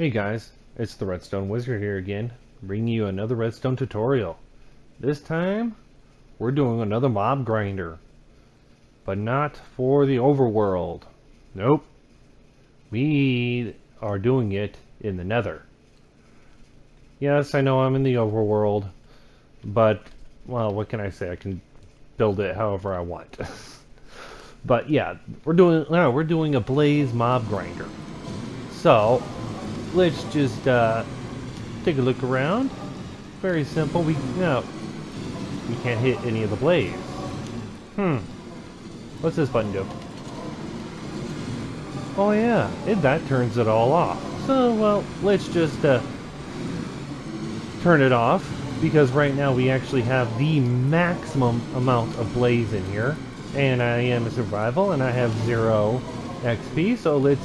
Hey guys, it's the Redstone Wizard here again, bringing you another Redstone tutorial. This time, we're doing another mob grinder, but not for the overworld. Nope, we are doing it in the Nether. Yes, I know I'm in the overworld, but, well, what can I say? I can build it however I want. But yeah, we're doing a blaze mob grinder. So, let's just take a look around. Very simple. We can't hit any of the blaze. What's this button do? Oh yeah, that turns it all off. So well, let's just turn it off, because right now we actually have the maximum amount of blaze in here, and I am a survival and I have 0 XP. So let's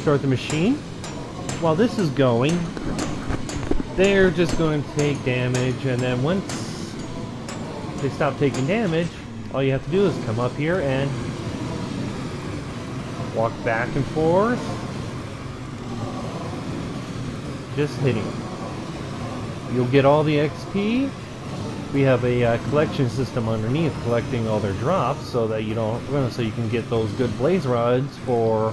start the machine. While this is going, they're just going to take damage, and then once they stop taking damage, all you have to do is come up here and walk back and forth, just hitting them. You'll get all the XP. We have a collection system underneath collecting all their drops, so that you can get those good blaze rods for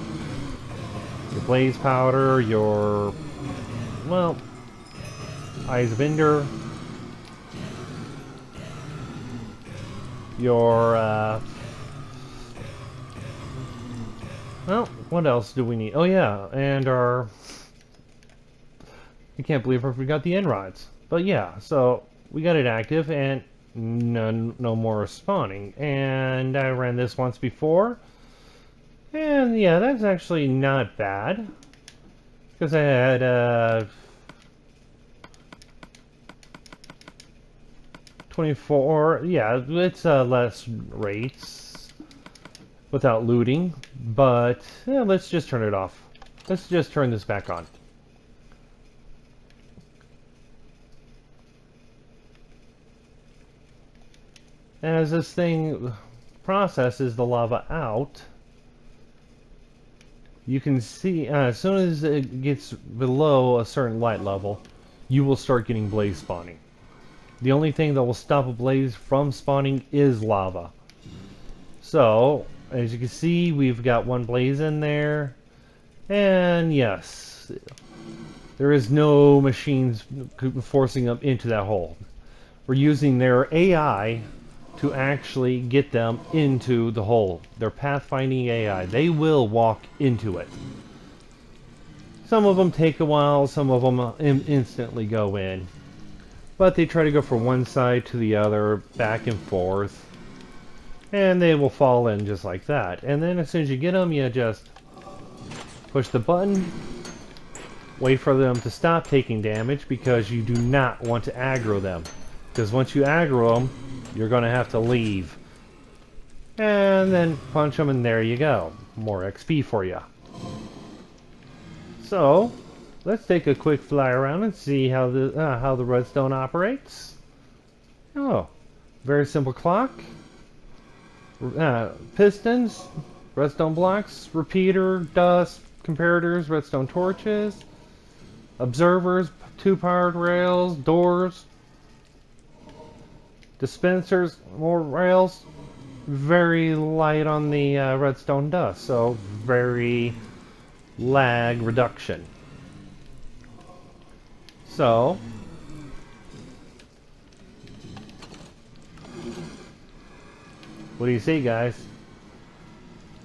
your blaze powder, your, well, eyes of ender, your well, what else do we need? Oh yeah, and our, I can't believe I forgot the end rods. But yeah, so we got it active, and no more spawning. And I ran this once before, and yeah, that's actually not bad, because I had 24. Yeah, it's less rates without looting, but yeah, let's just turn it off. Let's just turn this back on. As this thing processes the lava out, you can see as soon as it gets below a certain light level, you will start getting blaze spawning. The only thing that will stop a blaze from spawning is lava. So, as you can see, we've got one blaze in there, and yes, there is no machines forcing them into that hole. We're using their AI to actually get them into the hole. Their pathfinding AI. They will walk into it. Some of them take a while, some of them instantly go in. But they try to go from one side to the other, back and forth, and they will fall in just like that. And then as soon as you get them, you just push the button, wait for them to stop taking damage, because you do not want to aggro them. Because once you aggro them, you're going to have to leave. And then punch them, and there you go. More XP for you. So, let's take a quick fly around and see how the redstone operates. Oh, very simple clock. Pistons, redstone blocks, repeater, dust, comparators, redstone torches, observers, 2 powered rails, doors, dispensers, more rails. Very light on the redstone dust, so very lag reduction. So, what do you see, guys?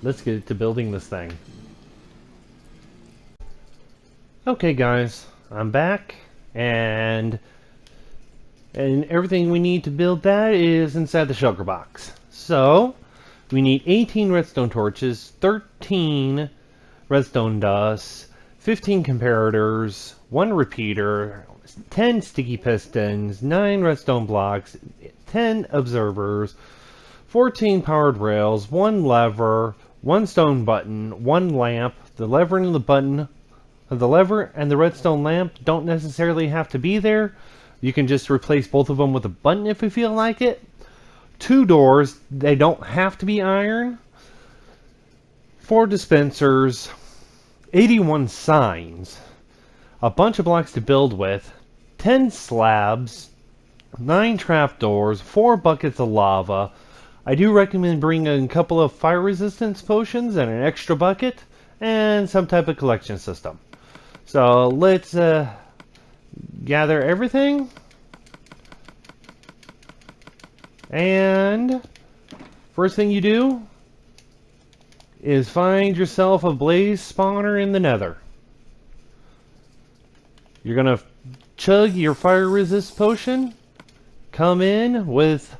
Let's get to building this thing. Okay, guys, I'm back, and everything we need to build that is inside the shulker box. So, we need 18 redstone torches, 13 redstone dust, 15 comparators, 1 repeater, 10 sticky pistons, 9 redstone blocks, 10 observers, 14 powered rails, 1 lever, 1 stone button, 1 lamp. The lever and the redstone lamp don't necessarily have to be there. You can just replace both of them with a button if you feel like it. 2 doors, they don't have to be iron. 4 dispensers, 81 signs, a bunch of blocks to build with, 10 slabs, 9 trapdoors, 4 buckets of lava. I do recommend bringing a couple of fire resistance potions and an extra bucket, and some type of collection system. So let's gather everything. And first thing you do is find yourself a blaze spawner in the nether. You're gonna chug your fire resist potion, come in with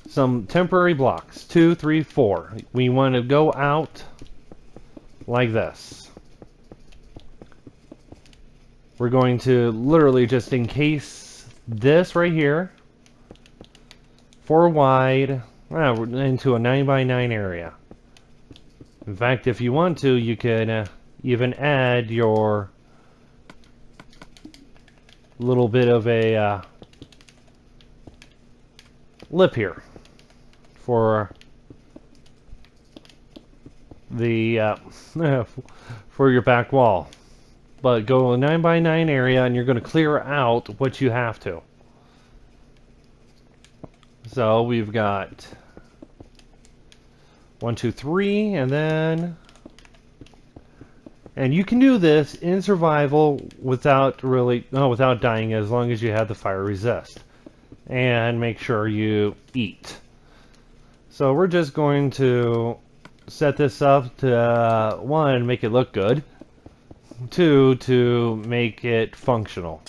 some temporary blocks, 2, 3, 4. We want to go out like this. We're going to literally just encase this right here 4 wide into a 9 by 9 area. In fact, if you want to, you can even add your little bit of a lip here for the for your back wall. But go a 9 by 9 area, and you're going to clear out what you have to. So we've got 1, 2, 3, and then, and you can do this in survival without dying, as long as you have the fire resist, and make sure you eat. So we're just going to set this up to 1, make it look good, 2, to make it functional.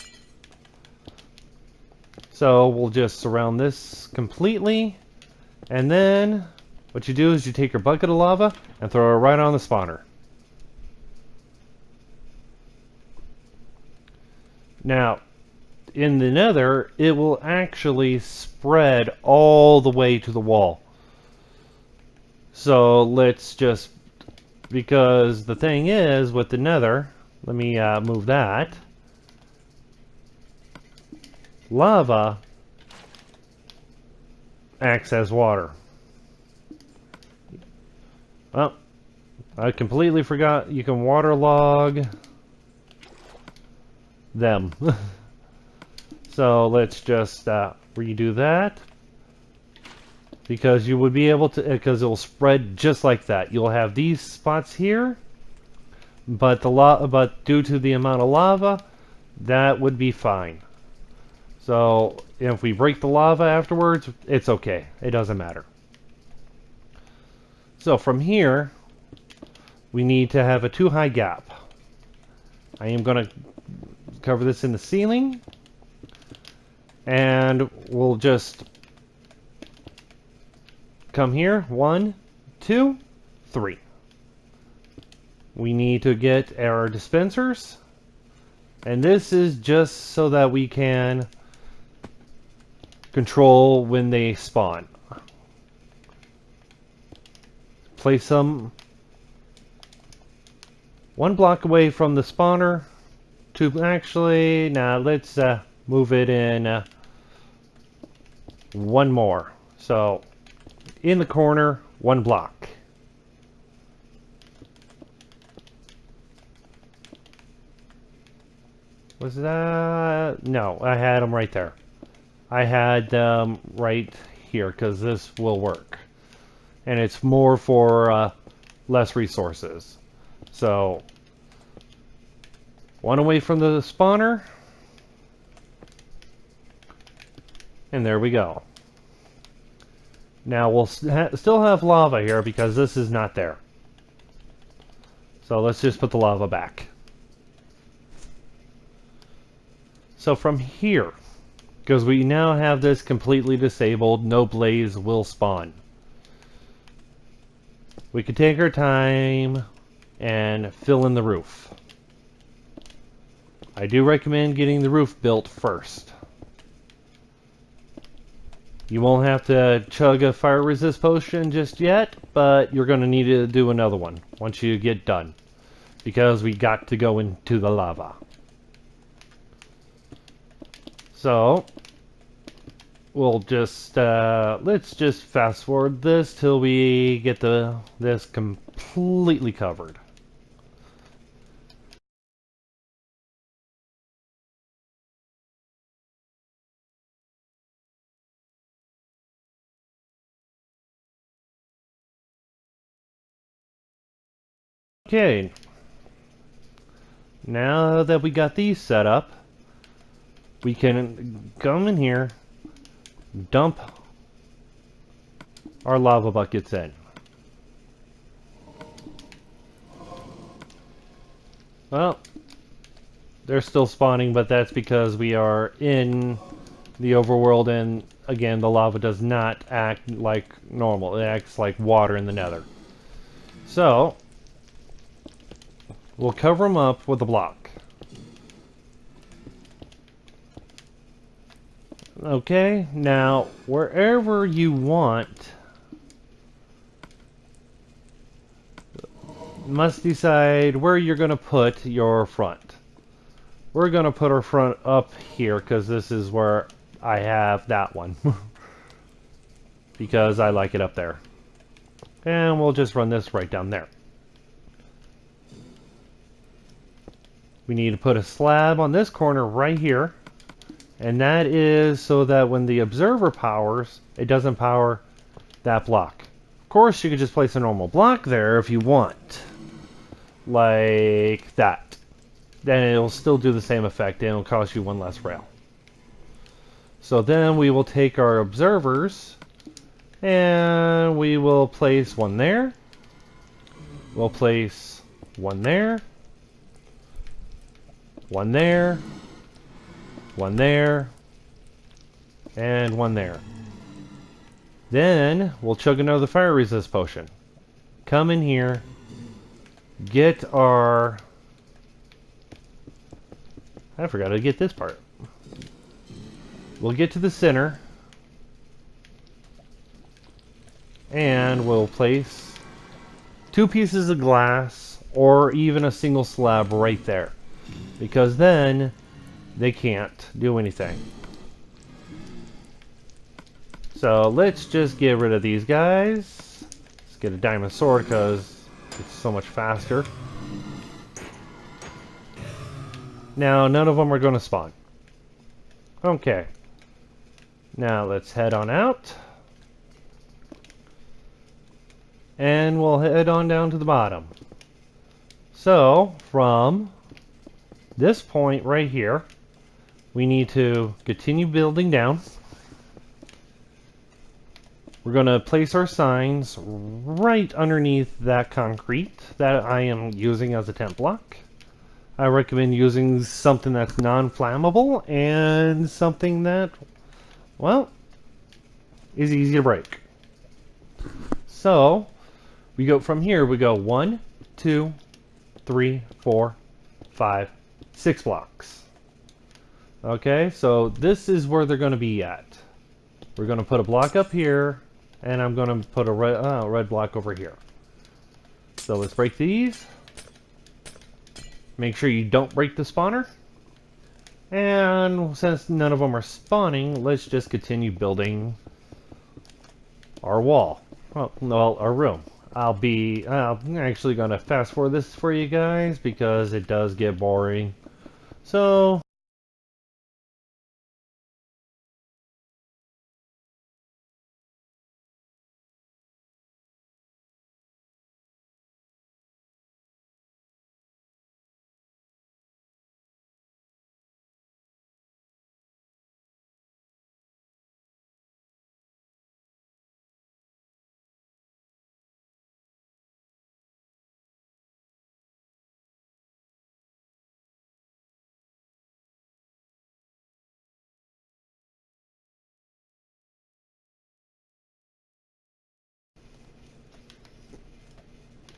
So we'll just surround this completely, and then what you do is you take your bucket of lava and throw it right on the spawner. Now, in the nether, it will actually spread all the way to the wall. So let's just, because the thing is with the nether, let me move that. Lava acts as water. Well, I completely forgot you can waterlog them. So let's just redo that, because you would be able to, because it will spread just like that. You'll have these spots here, but due to the amount of lava, that would be fine. So if we break the lava afterwards, it's okay. It doesn't matter. So from here, we need to have a 2 high gap. I am going to cover this in the ceiling, and we'll just come here. 1, 2, 3. We need to get our dispensers, and this is just so that we can control when they spawn. Place them 1 block away from the spawner. Actually, now let's move it in 1 more. So in the corner, 1 block. Was that? No, I had them right there. I had them right here, because this will work. And it's more for less resources. So 1 away from the spawner. And there we go. Now we'll still have lava here, because this is not there. So let's just put the lava back. So from here, because we now have this completely disabled, no blaze will spawn. We could take our time and fill in the roof. I do recommend getting the roof built first. You won't have to chug a fire resist potion just yet, but you're going to need to do another one once you get done, because we got to go into the lava. So we'll just let's just fast forward this till we get this completely covered. Okay, now that we got these set up, we can come in here, dump our lava buckets in. Well, they're still spawning, but that's because we are in the overworld, and again, the lava does not act like normal. It acts like water in the nether. So, we'll cover them up with a block. Okay, now, wherever you want, must decide where you're going to put your front. We're going to put our front up here, because this is where I have that one. Because I like it up there. And we'll just run this right down there. We need to put a slab on this corner right here. And that is so that when the observer powers, it doesn't power that block. Of course, you could just place a normal block there if you want. Like that. Then it'll still do the same effect and it'll cost you one less rail. So then we will take our observers and we will place one there. We'll place one there. One there. One there. And one there. Then we'll chug another fire resist potion. Come in here. Get our... I forgot to get this part. We'll get to the center. And we'll place 2 pieces of glass or even a single slab right there. Because then they can't do anything. So let's just get rid of these guys. Let's get a diamond sword because it's so much faster. Now none of them are going to spawn. Okay. Now let's head on out. And we'll head on down to the bottom. So from this point right here, we need to continue building down. We're going to place our signs right underneath that concrete that I am using as a temp block. I recommend using something that's non-flammable and something that, well, is easy to break. So, we go from here, we go 1, 2, 3, 4, 5, 6 blocks. Okay, so this is where they're going to be at. We're going to put a block up here, and I'm going to put a red block over here. So let's break these. Make sure you don't break the spawner. And since none of them are spawning, let's just continue building our wall. Well, our room. I'm actually going to fast forward this for you guys because it does get boring. So...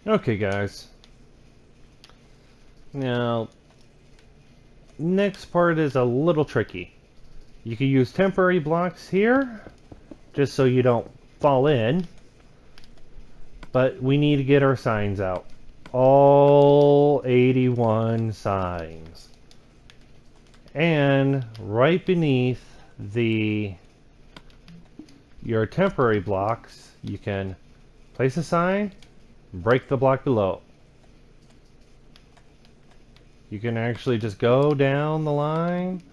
Okay, guys. Now, next part is a little tricky. You can use temporary blocks here, just so you don't fall in. But we need to get our signs out. All 81 signs. And right beneath your temporary blocks, you can place a sign, break the block below. You can actually just go down the line,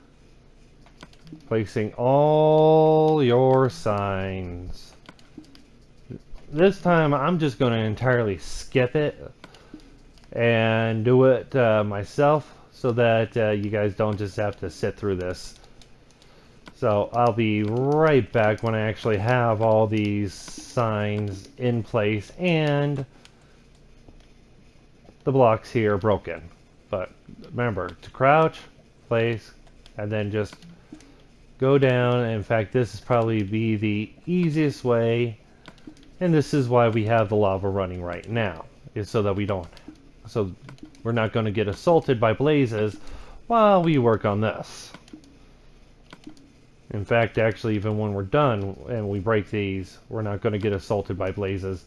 placing all your signs. This time I'm just going to entirely skip it and do it myself so that you guys don't just have to sit through this. So I'll be right back when I actually have all these signs in place and the blocks here broken. But remember to crouch, place, and then just go down. In fact, this is probably be the easiest way, and this is why we have the lava running right now, is so that we're not going to get assaulted by blazes while we work on this. In fact, actually, even when we're done and we break these, we're not going to get assaulted by blazes.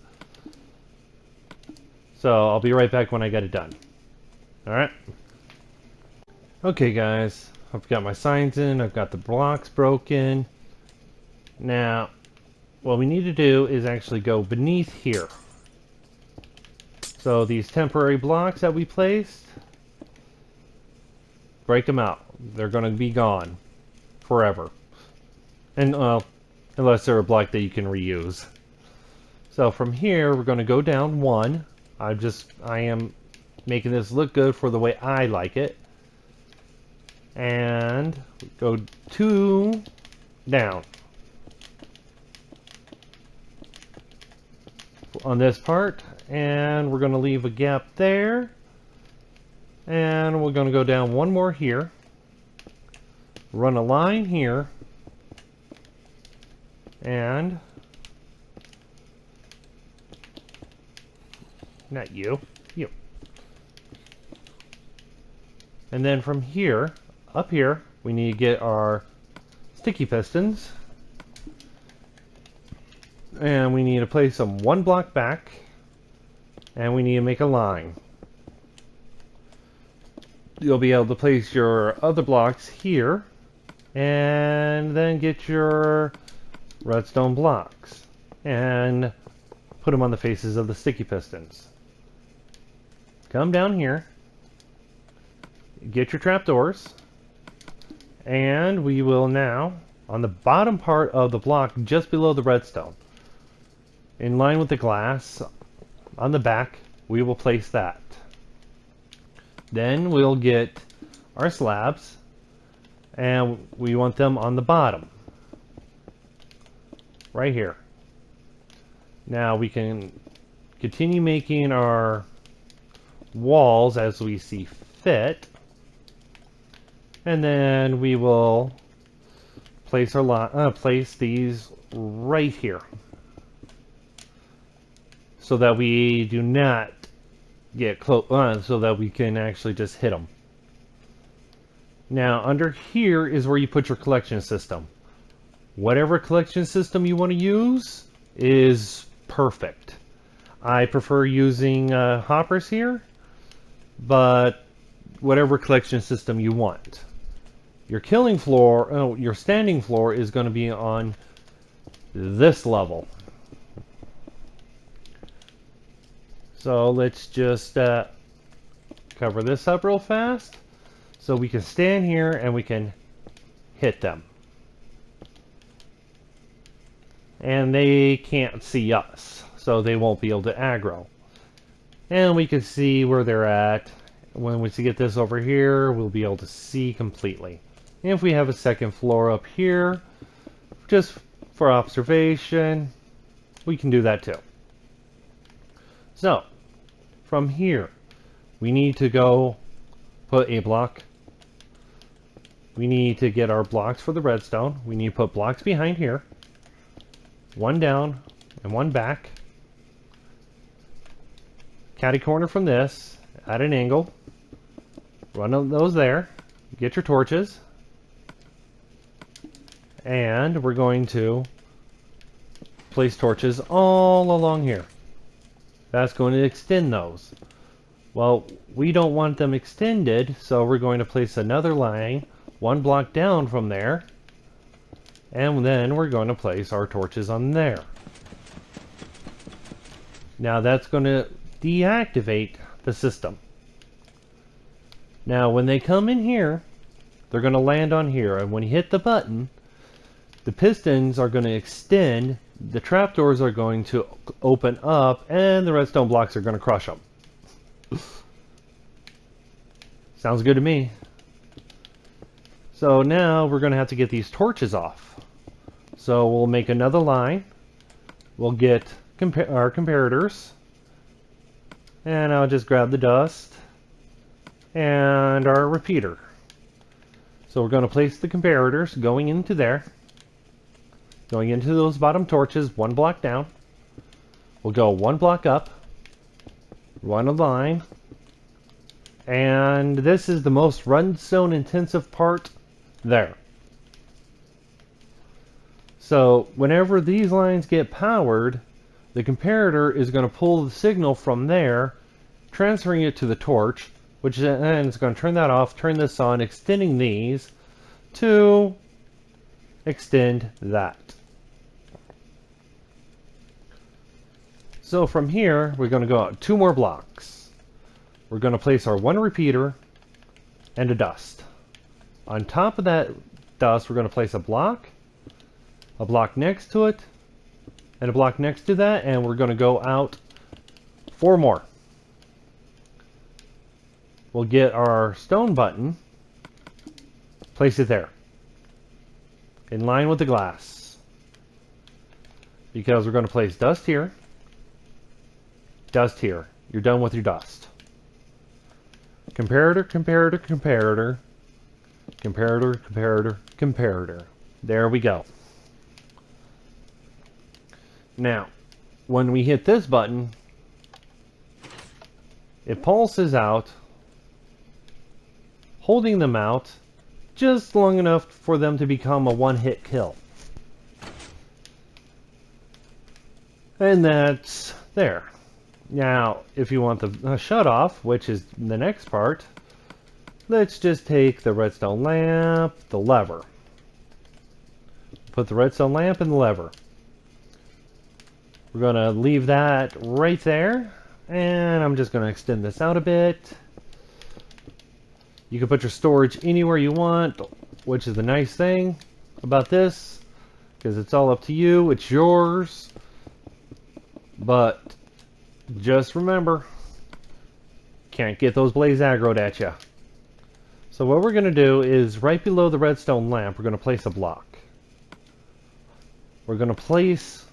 So I'll be right back when I get it done. Alright? Okay guys, I've got my signs in, I've got the blocks broken. Now, what we need to do is actually go beneath here. So these temporary blocks that we placed, break them out. They're going to be gone forever. And unless they're a block that you can reuse. So from here, we're going to go down one. I am making this look good for the way I like it. And go 2 down. On this part, and we're going to leave a gap there. And we're going to go down one more here. Run a line here. And not you. And then from here, up here, we need to get our sticky pistons. And we need to place them 1 block back. And we need to make a line. You'll be able to place your other blocks here. And then get your redstone blocks. And put them on the faces of the sticky pistons. Come down here. Get your trapdoors. And we will now, on the bottom part of the block, just below the redstone, in line with the glass, on the back, we will place that. Then we'll get our slabs, and we want them on the bottom. Right here. Now we can continue making our walls as we see fit. And then we will place place these right here, so that we do not get close, so that we can actually just hit them. Now under here is where you put your collection system. Whatever collection system you want to use is perfect. I prefer using hoppers here, but whatever collection system you want. Your killing floor, your standing floor is going to be on this level. So let's just cover this up real fast so we can stand here and we can hit them. And they can't see us, so they won't be able to aggro. And we can see where they're at. When we get this over here, we'll be able to see completely. And if we have a second floor up here, just for observation, we can do that too. So, from here, we need to go put a block. We need to get our blocks for the redstone. We need to put blocks behind here. 1 down and 1 back. Catty corner from this, at an angle. Run those there. Get your torches. And we're going to place torches all along here. That's going to extend those. Well, we don't want them extended, so we're going to place another line 1 block down from there. And then we're going to place our torches on there. Now that's going to deactivate the system. Now when they come in here, they're going to land on here, and when you hit the button, the pistons are going to extend, the trapdoors are going to open up, and the redstone blocks are going to crush them. Sounds good to me. So now we're going to have to get these torches off. So we'll make another line. We'll get our comparators. And I'll just grab the dust and our repeater. So we're going to place the comparators going into there. Going into those bottom torches, one block down. We'll go one block up. Run a line. And this is the most redstone intensive part there. So whenever these lines get powered, the comparator is going to pull the signal from there, transferring it to the torch, which then is going to turn that off, turn this on, extending these to extend that. So from here, we're going to go out 2 more blocks. We're going to place our 1 repeater and a dust. On top of that dust, we're going to place a block next to it, and a block next to that, and we're going to go out 4 more. We'll get our stone button, place it there, in line with the glass. Because we're going to place dust here, dust here. You're done with your dust. Comparator, comparator, comparator, comparator, comparator, comparator. There we go. Now, when we hit this button, it pulses out, holding them out just long enough for them to become a one-hit kill. And that's there. Now, if you want the shut-off, which is the next part, let's just take the redstone lamp, the lever. Put the redstone lamp in the lever. We're going to leave that right there, and I'm just going to extend this out a bit. You can put your storage anywhere you want, which is the nice thing about this, because it's all up to you, it's yours. But just remember, can't get those blaze aggroed at you. So what we're going to do is right below the redstone lamp, we're going to place a block. We're going to place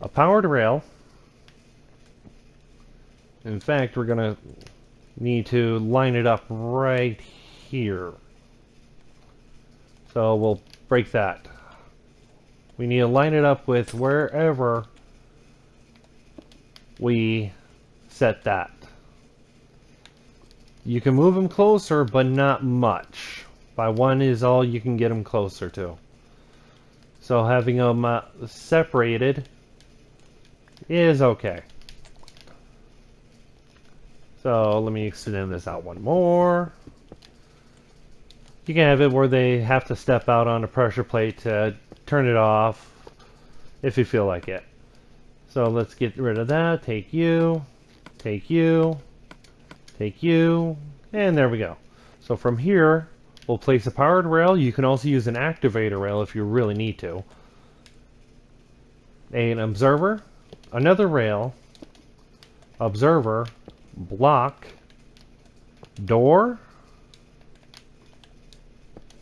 a powered rail. In fact, we're going to need to line it up right here. So we'll break that. We need to line it up with wherever we set that. You can move them closer, but not much. By 1 is all you can get them closer to. So having them separated is okay. So let me extend this out 1 more. You can have it where they have to step out on a pressure plate to turn it off if you feel like it. So let's get rid of that. Take you, take you, take you, and there we go. So from here, we'll place a powered rail. You can also use an activator rail if you really need to. An observer, another rail, observer, block, door,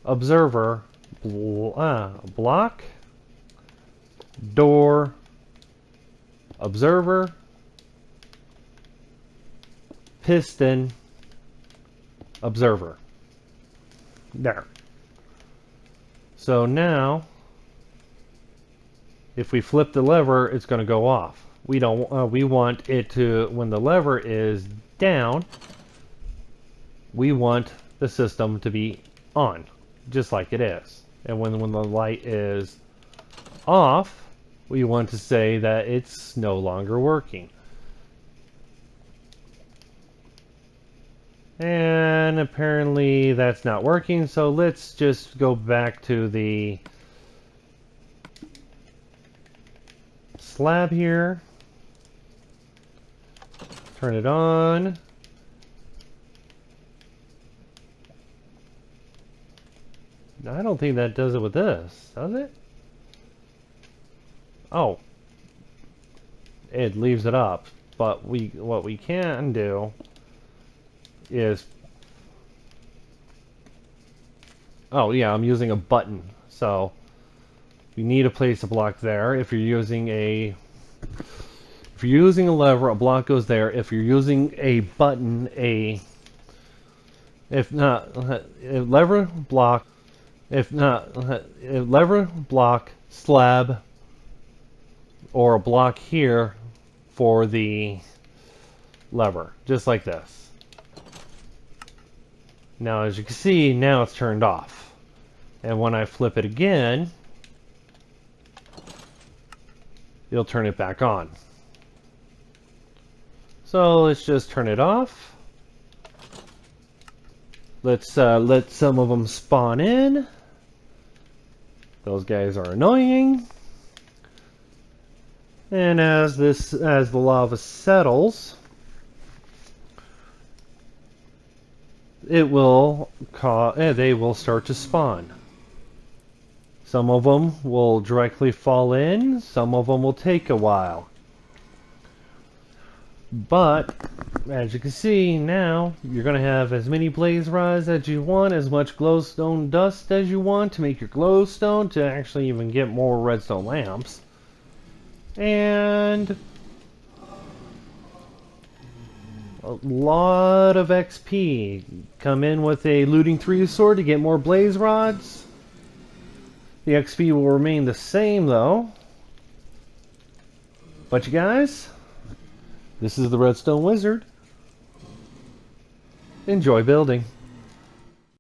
observer, block, door, observer, piston, observer. There. So now, if we flip the lever, it's going to go off. We don't. We want it to, when the lever is down, we want the system to be on, just like it is. And when the light is off, we want to say that it's no longer working. And apparently that's not working, so let's just go back to the slab here. Turn it on. I don't think that does it with this, does it? Oh. It leaves it up. But what we can do is Oh yeah, I'm using a button. So you need to place a block there. If you're using a lever, a block goes there. If you're using a button, if not a lever block, if not a lever block slab or a block here for the lever, just like this. Now as you can see, now it's turned off. And when I flip it again, you'll turn it back on. So let's just turn it off. Let's let some of them spawn in. Those guys are annoying. And as the lava settles, they will start to spawn. Some of them will directly fall in, some of them will take a while. But as you can see now, you're going to have as many blaze rods as you want, as much glowstone dust as you want to make your glowstone, to actually even get more redstone lamps. And a lot of XP. Come in with a looting 3 sword to get more blaze rods. The XP will remain the same though. But you guys, this is the Redstone Wizard. Enjoy building.